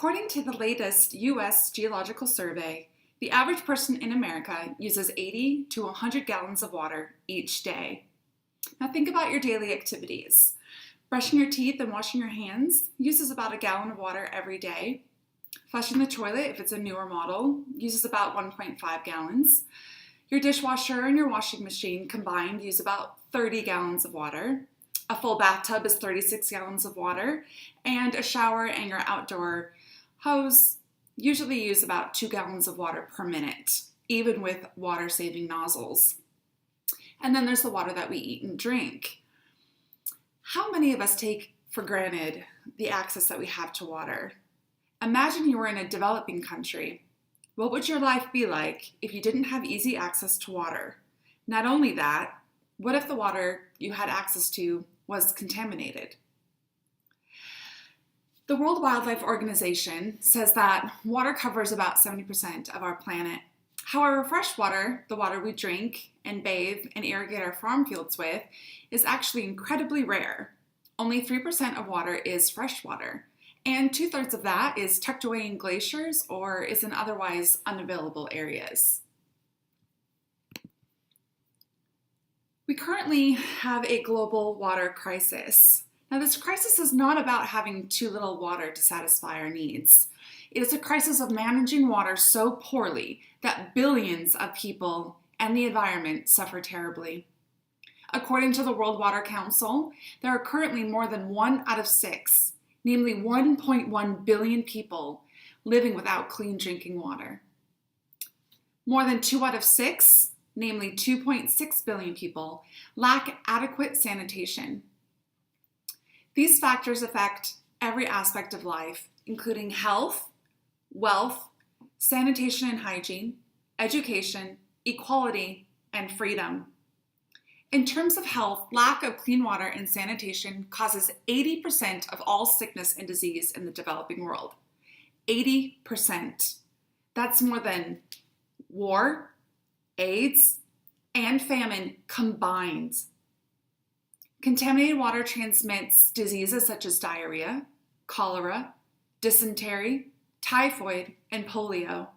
According to the latest U.S. Geological Survey, the average person in America uses 80 to 100 gallons of water each day. Now think about your daily activities. Brushing your teeth and washing your hands uses about a gallon of water every day. Flushing the toilet, if it's a newer model, uses about 1.5 gallons. Your dishwasher and your washing machine combined use about 30 gallons of water. A full bathtub is 36 gallons of water, and a shower and your outdoor hose usually use about 2 gallons of water per minute, even with water-saving nozzles. And then there's the water that we eat and drink. How many of us take for granted the access that we have to water? Imagine you were in a developing country. What would your life be like if you didn't have easy access to water? Not only that, what if the water you had access to was contaminated? The World Wildlife Organization says that water covers about 70% of our planet. However, fresh water, the water we drink and bathe and irrigate our farm fields with, is actually incredibly rare. Only 3% of water is fresh water, and 2/3 of that is tucked away in glaciers or is in otherwise unavailable areas. We currently have a global water crisis. Now, this crisis is not about having too little water to satisfy our needs. It is a crisis of managing water so poorly that billions of people and the environment suffer terribly. According to the World Water Council, there are currently more than 1 out of 6, namely 1.1 billion people, living without clean drinking water. More than 2 out of 6, namely 2.6 billion people, lack adequate sanitation. These factors affect every aspect of life, including health, wealth, sanitation and hygiene, education, equality, and freedom. In terms of health, lack of clean water and sanitation causes 80% of all sickness and disease in the developing world. 80%. That's more than war, AIDS, and famine combined. Contaminated water transmits diseases such as diarrhea, cholera, dysentery, typhoid, and polio.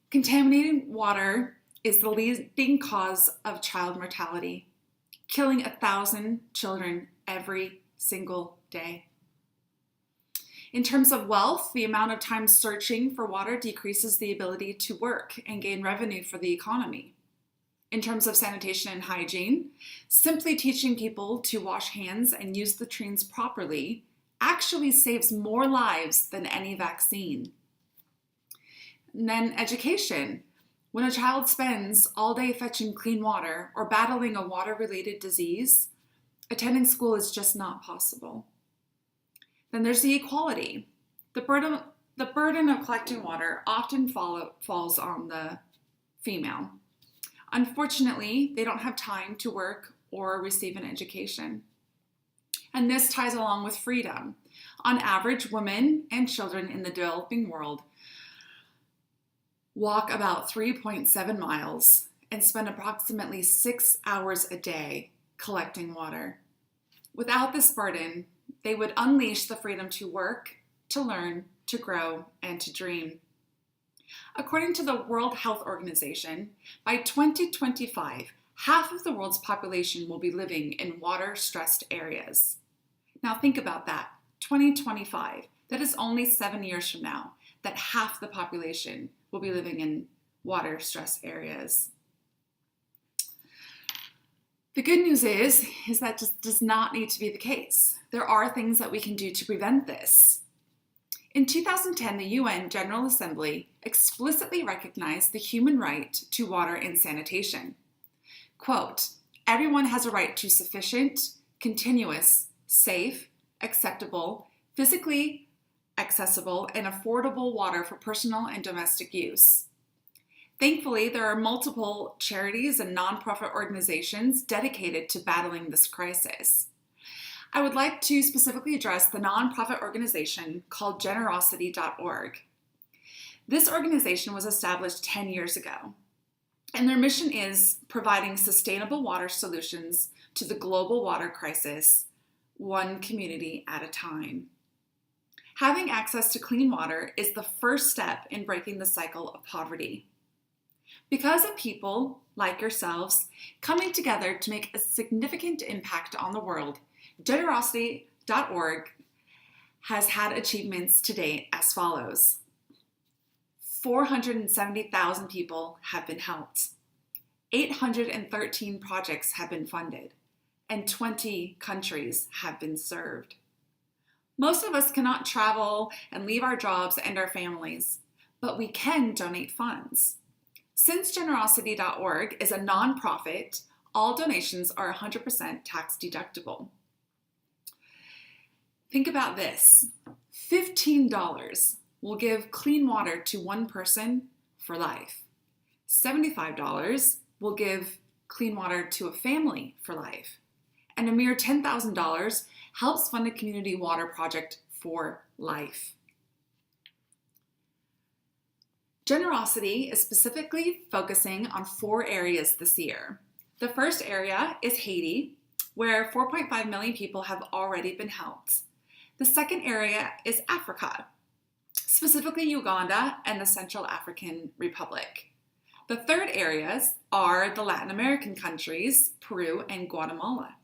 Contaminated water is the leading cause of child mortality, killing 1,000 children every single day. In terms of wealth, the amount of time searching for water decreases the ability to work and gain revenue for the economy. In terms of sanitation and hygiene, simply teaching people to wash hands and use the latrines properly actually saves more lives than any vaccine. And then education. When a child spends all day fetching clean water or battling a water-related disease, attending school is just not possible. Then there's the equality. The burden of collecting water often falls on the female. Unfortunately, they don't have time to work or receive an education. And this ties along with freedom. On average, women and children in the developing world walk about 3.7 miles and spend approximately 6 hours a day collecting water. Without this burden, they would unleash the freedom to work, to learn, to grow, and to dream. According to the World Health Organization, by 2025, half of the world's population will be living in water-stressed areas. Now think about that, 2025. That is only 7 years from now, that half the population will be living in water-stressed areas. The good news is that just does not need to be the case. There are things that we can do to prevent this. In 2010, the UN General Assembly explicitly recognized the human right to water and sanitation. Quote, "Everyone has a right to sufficient, continuous, safe, acceptable, physically accessible, and affordable water for personal and domestic use." Thankfully, there are multiple charities and nonprofit organizations dedicated to battling this crisis. I would like to specifically address the nonprofit organization called Generosity.org. This organization was established 10 years ago, and their mission is providing sustainable water solutions to the global water crisis, one community at a time. Having access to clean water is the first step in breaking the cycle of poverty. Because of people like yourselves coming together to make a significant impact on the world, Generosity.org has had achievements to date as follows. 470,000 people have been helped. 813 projects have been funded, and 20 countries have been served. Most of us cannot travel and leave our jobs and our families, but we can donate funds. Since Generosity.org is a nonprofit, all donations are 100% tax deductible. Think about this. $15 will give clean water to one person for life. $75 will give clean water to a family for life. And a mere $10,000 helps fund a community water project for life. Generosity is specifically focusing on 4 areas this year. The first area is Haiti, where 4.5 million people have already been helped. The second area is Africa, specifically Uganda and the Central African Republic. The third areas are the Latin American countries, Peru and Guatemala.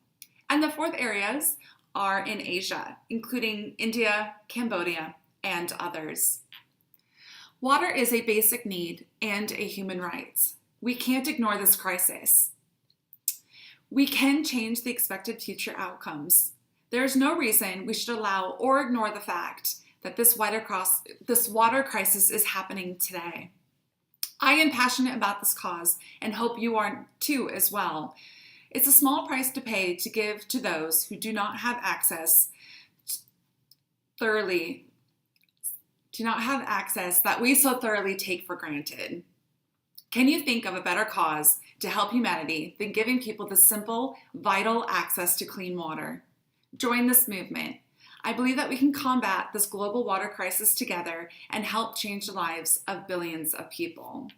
And the fourth areas are in Asia, including India, Cambodia, and others. Water is a basic need and a human right. We can't ignore this crisis. We can change the expected future outcomes. There is no reason we should allow or ignore the fact that this water crisis is happening today. I am passionate about this cause and hope you are too as well. It's a small price to pay to give to those who do not have access that we so thoroughly take for granted. Can you think of a better cause to help humanity than giving people the simple, vital access to clean water? Join this movement. I believe that we can combat this global water crisis together and help change the lives of billions of people.